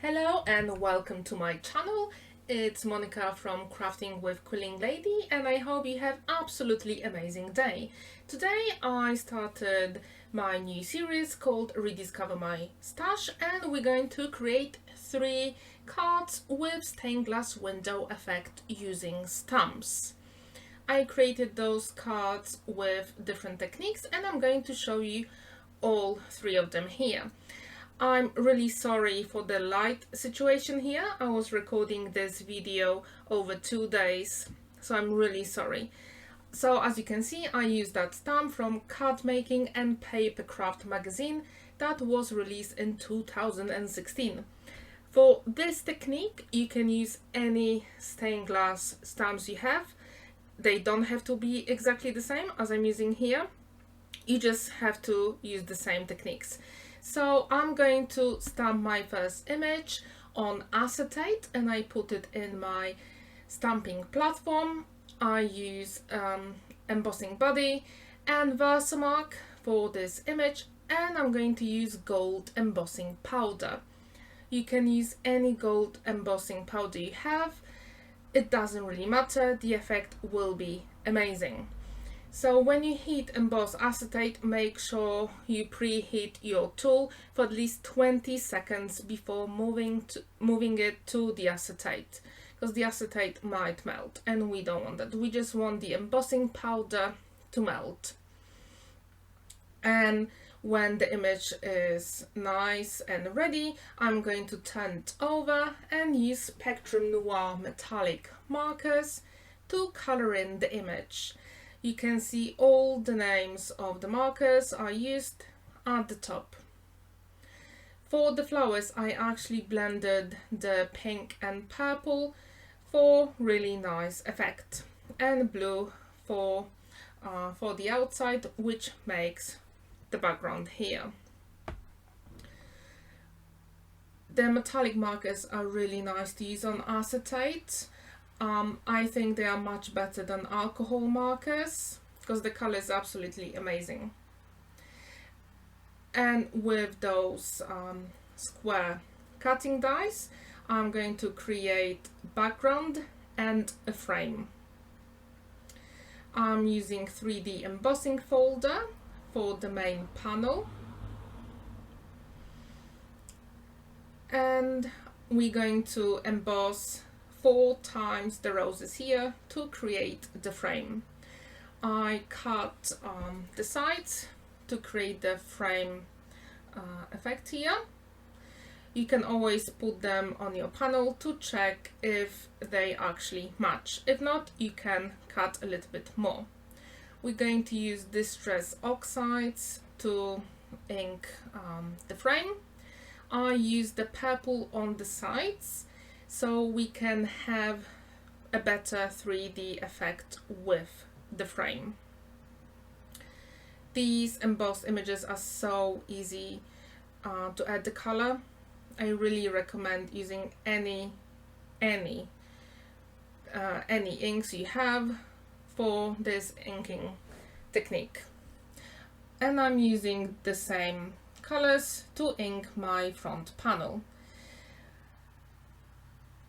Hello and welcome to my channel. It's Monica from Crafting with Quilling Lady and I hope you have absolutely amazing day. Today I started my new series called Rediscover My Stash and we're going to create 3 cards with stained glass window effect using stamps. I created those cards with different techniques and I'm going to show you all 3 of them here. I'm really sorry for the light situation here. I was recording this video over 2 days, so I'm really sorry. So as you can see, I used that stamp from Cardmaking and Papercraft magazine that was released in 2016. For this technique, you can use any stained glass stamps you have. They don't have to be exactly the same as I'm using here. You just have to use the same techniques. So I'm going to stamp my first image on acetate and I put it in my stamping platform. I use embossing body and Versamark for this image and I'm going to use gold embossing powder. You can use any gold embossing powder you have. It doesn't really matter, the effect will be amazing. So when you heat emboss acetate, make sure you preheat your tool for at least 20 seconds before moving it to the acetate, because the acetate might melt and we don't want that. We just want the embossing powder to melt. And when the image is nice and ready, I'm going to turn it over and use Spectrum Noir metallic markers to color in the image. You can see all the names of the markers I used at the top. For the flowers, I actually blended the pink and purple for really nice effect, and blue for the outside, which makes the background here. The metallic markers are really nice to use on acetate. I think they are much better than alcohol markers because the color is absolutely amazing. And with those square cutting dies, I'm going to create background and a frame. I'm using 3D embossing folder for the main panel. And we're going to emboss 4 times the roses here to create the frame. I cut the sides to create the frame effect here. You can always put them on your panel to check if they actually match. If not, you can cut a little bit more. We're going to use distress oxides to ink the frame. I use the purple on the sides so we can have a better 3D effect with the frame. These embossed images are so easy to add the color. I really recommend using any inks you have for this inking technique. And I'm using the same colors to ink my front panel.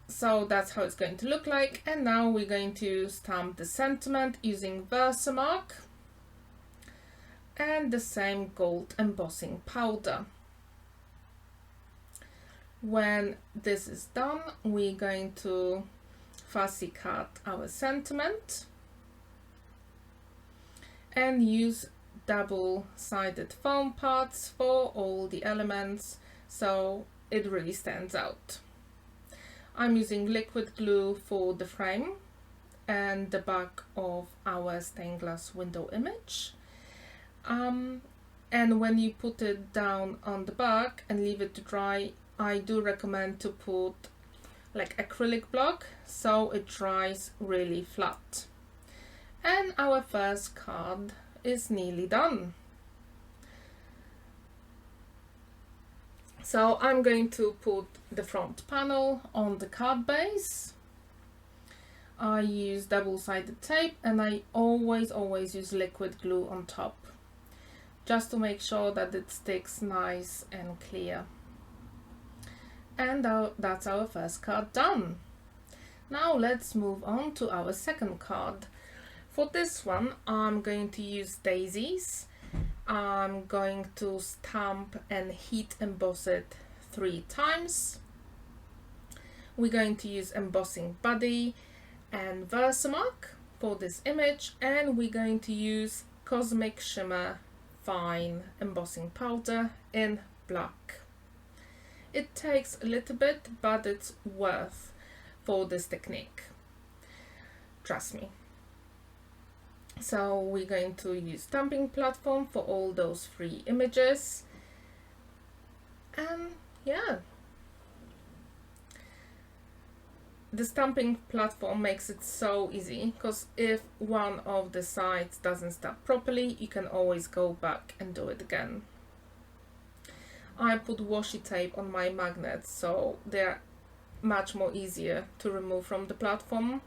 So that's how it's going to look like. And now we're going to stamp the sentiment using Versamark and the same gold embossing powder. When this is done, we're going to fussy cut our sentiment and use double-sided foam pads for all the elements so it really stands out. I'm using liquid glue for the frame and the back of our stained glass window image. And when you put it down on the back and leave it to dry, I do recommend to put like acrylic block so it dries really flat. And our first card is nearly done. So I'm going to put the front panel on the card base. I use double-sided tape and I always use liquid glue on top just to make sure that it sticks nice and clear. And that's our first card done. Now let's move on to our second card. For this one, I'm going to use daisies. I'm going to stamp and heat emboss it 3 times. We're going to use embossing buddy and Versamark for this image, and we're going to use Cosmic Shimmer Fine Embossing Powder in black. It takes a little bit, but it's worth for this technique. Trust me. So we're going to use stamping platform for all those 3 images. And yeah. The stamping platform makes it so easy, because if one of the sides doesn't stamp properly, you can always go back and do it again. I put washi tape on my magnets, so they're much more easier to remove from the platform,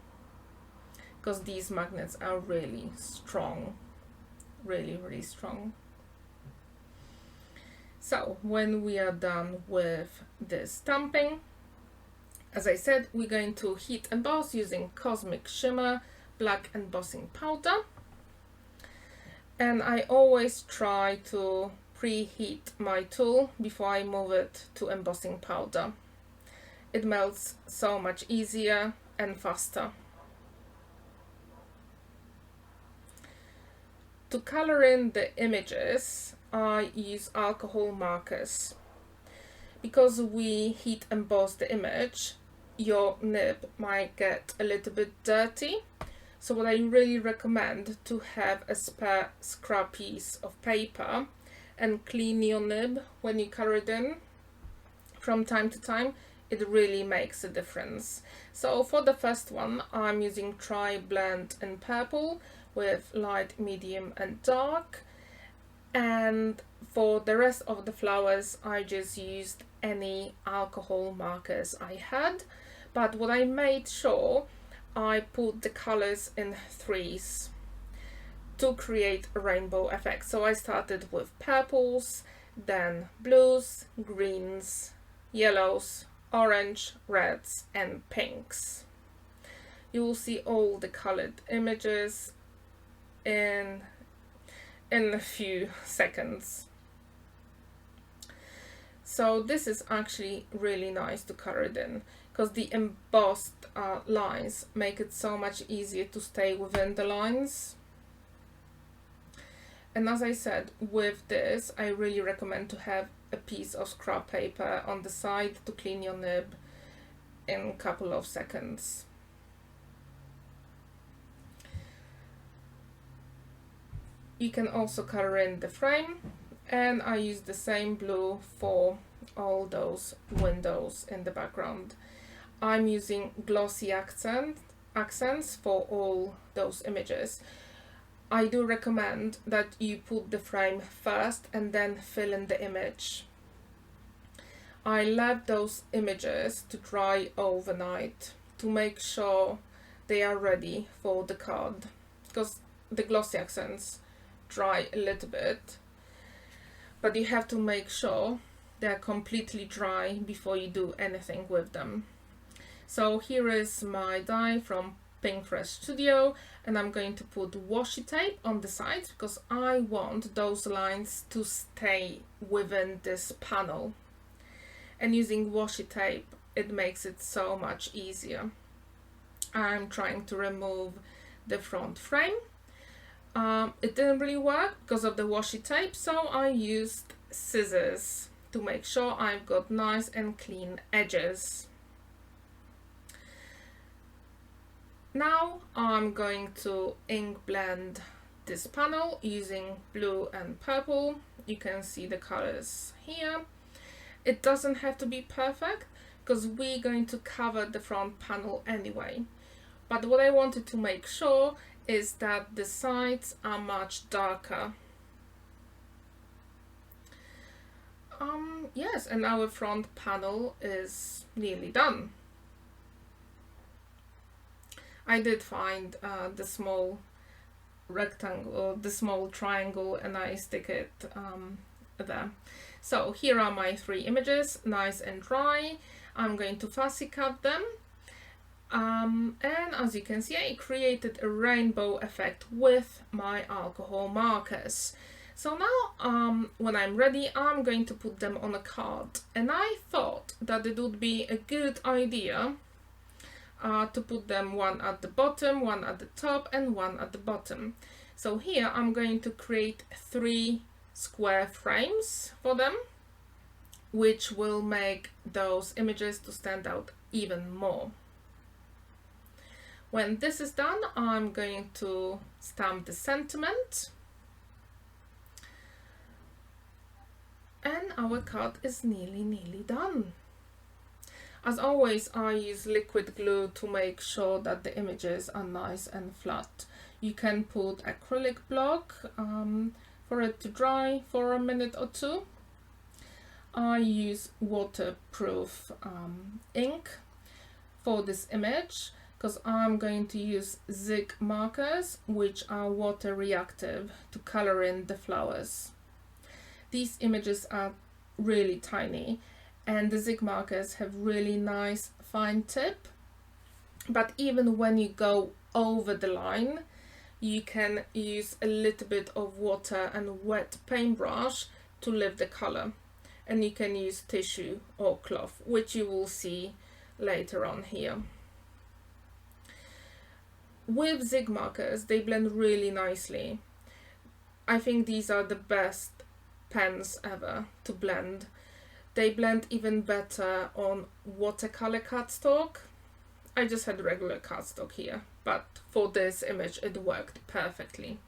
because these magnets are really strong, really strong. So when we are done with this stamping, as I said, we're going to heat emboss using Cosmic Shimmer Black Embossing Powder. And I always try to preheat my tool before I move it to embossing powder. It melts so much easier and faster. To color in the images, I use alcohol markers. Because we heat emboss the image, your nib might get a little bit dirty. So what I really recommend to have a spare scrap piece of paper and clean your nib when you color it in from time to time. It really makes a difference. So for the first one, I'm using Tri Blend in purple with light, medium and dark. And for the rest of the flowers, I just used any alcohol markers I had. But what I made sure, I put the colors in 3s to create a rainbow effect. So I started with purples, then blues, greens, yellows, orange, reds and pinks. You will see all the colored images in a few seconds. So this is actually really nice to color it in, because the embossed lines make it so much easier to stay within the lines. And as I said, with this, I really recommend to have a piece of scrap paper on the side to clean your nib in a couple of seconds. You can also color in the frame, and I use the same blue for all those windows in the background. I'm using glossy accents for all those images. I do recommend that you put the frame first and then fill in the image. I let those images to dry overnight to make sure they are ready for the card, because the glossy accents dry a little bit, but you have to make sure they are completely dry before you do anything with them. So here is my die from Pinkfresh Studio, and I'm going to put washi tape on the sides because I want those lines to stay within this panel, and using washi tape it makes it so much easier. I'm trying to remove the front frame. It didn't really work because of the washi tape, so I used scissors to make sure I've got nice and clean edges. Now I'm going to ink blend this panel using blue and purple. You can see the colors here. It doesn't have to be perfect because we're going to cover the front panel anyway. But what I wanted to make sure is that the sides are much darker. Yes, and our front panel is nearly done. I did find the small rectangle, the small triangle, and I stick it there. So here are my 3 images, nice and dry. I'm going to fussy cut them. And as you can see, I created a rainbow effect with my alcohol markers. So now when I'm ready, I'm going to put them on a card. And I thought that it would be a good idea to put them one at the bottom, one at the top, and one at the bottom. So here I'm going to create 3 square frames for them, which will make those images to stand out even more. When this is done, I'm going to stamp the sentiment. And our card is nearly done. As always, I use liquid glue to make sure that the images are nice and flat. You can put acrylic block for it to dry for a minute or 2. I use waterproof ink for this image because I'm going to use zig markers, which are water reactive, to color in the flowers. These images are really tiny and the zig markers have really nice fine tip, but even when you go over the line, you can use a little bit of water and wet paintbrush to lift the color, and you can use tissue or cloth, which you will see later on here. With zig markers, they blend really nicely. I think these are the best pens ever to blend. They blend even better on watercolor cardstock. I just had regular cardstock here, but for this image it worked perfectly.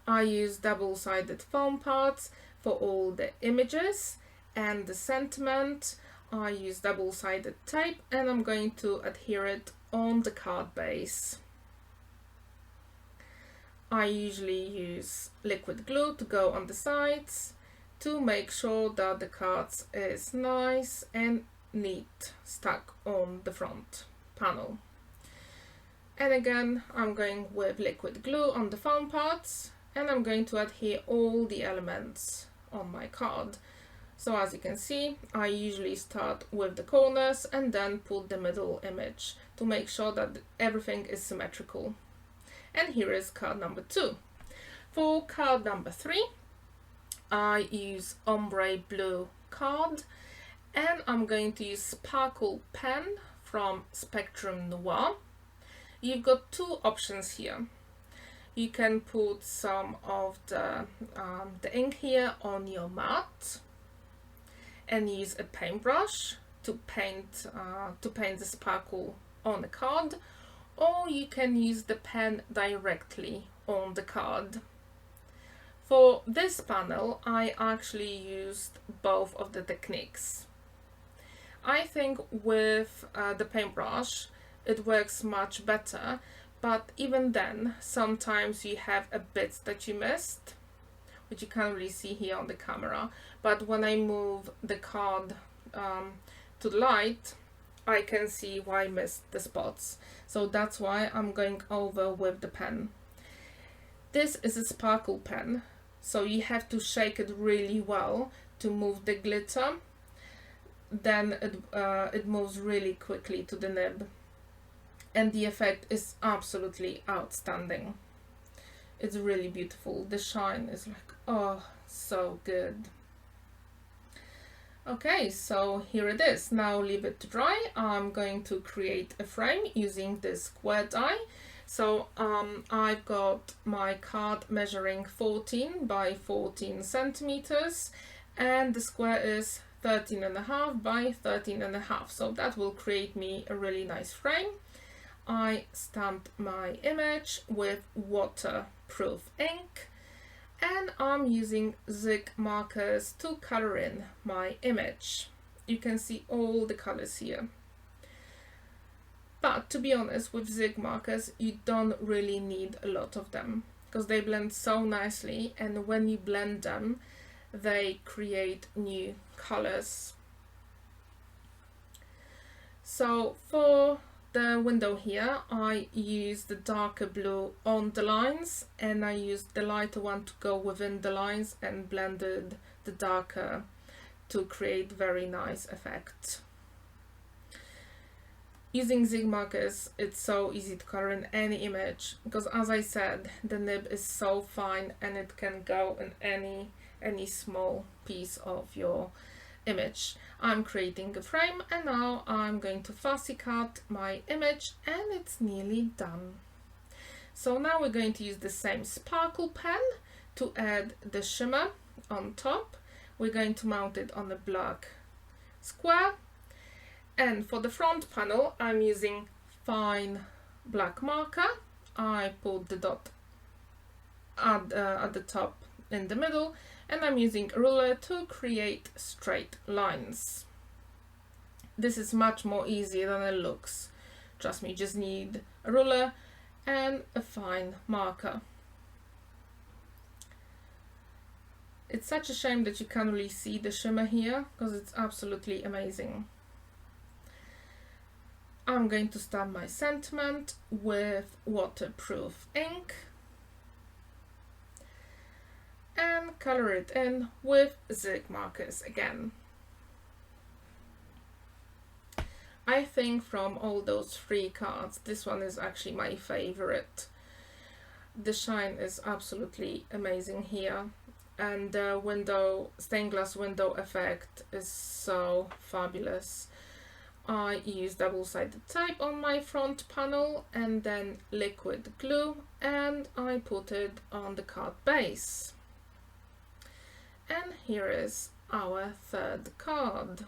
I use double-sided foam pads for all the images, and the sentiment I use double-sided tape, and I'm going to adhere it on the card base. I usually use liquid glue to go on the sides to make sure that the cards is nice and neat stuck on the front panel. And again, I'm going with liquid glue on the foam pads, and I'm going to adhere all the elements on my card. So as you can see, I usually start with the corners and then put the middle image to make sure that everything is symmetrical. And here is card number 2. For card number 3, I use ombre blue card, and I'm going to use sparkle pen from Spectrum Noir. You've got 2 options here. You can put some of the ink here on your mat and use a paintbrush to paint the sparkle on the card, or you can use the pen directly on the card. For this panel, I actually used both of the techniques. I think with the paintbrush it works much better, but even then sometimes you have a bit that you missed, which you can't really see here on the camera, but when I move the card to the light, I can see why I missed the spots. So that's why I'm going over with the pen. This is a sparkle pen, so you have to shake it really well to move the glitter. Then it moves really quickly to the nib, and the effect is absolutely outstanding. It's really beautiful. The shine is like, oh, so good. Okay, so here it is. Now leave it to dry. I'm going to create a frame using this square die. So I've got my card measuring 14 by 14 centimeters, and the square is 13.5 by 13.5. So that will create me a really nice frame. I stamped my image with waterproof ink, and I'm using zig markers to color in my image. You can see all the colors here. But to be honest, with zig markers you don't really need a lot of them because they blend so nicely, and when you blend them they create new colors. So for the window here, I used the darker blue on the lines, and I used the lighter one to go within the lines and blended the darker to create very nice effects. Using zig markers, it's so easy to color in any image because, as I said, the nib is so fine and it can go in any small piece of your image. I'm creating a frame and now I'm going to fussy cut my image and it's nearly done. So now we're going to use the same sparkle pen to add the shimmer on top. We're going to mount it on a black square. And for the front panel, I'm using fine black marker. I put the dot at the top in the middle, and I'm using a ruler to create straight lines. This is much more easy than it looks. Trust me, you just need a ruler and a fine marker. It's such a shame that you can't really see the shimmer here because it's absolutely amazing. I'm going to stamp my sentiment with waterproof ink and color it in with zig markers again. I think from all those 3 cards, this one is actually my favorite. The shine is absolutely amazing here, and the stained glass window effect is so fabulous. I use double-sided tape on my front panel and then liquid glue, and I put it on the card base. And here is our 3rd card.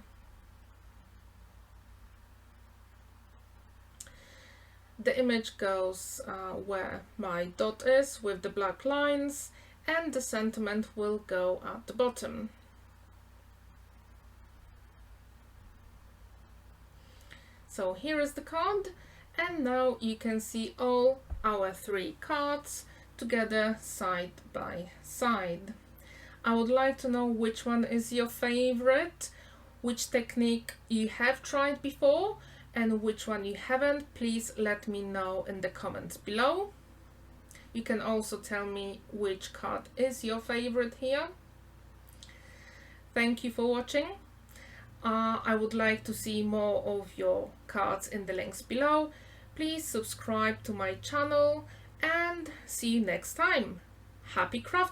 The image goes where my dot is with the black lines, and the sentiment will go at the bottom. So here is the card, and now you can see all our 3 cards together side by side. I would like to know which one is your favorite, which technique you have tried before, and which one you haven't. Please let me know in the comments below. You can also tell me which card is your favorite here. Thank you for watching. I would like to see more of your cards in the links below. Please subscribe to my channel and see you next time. Happy crafting!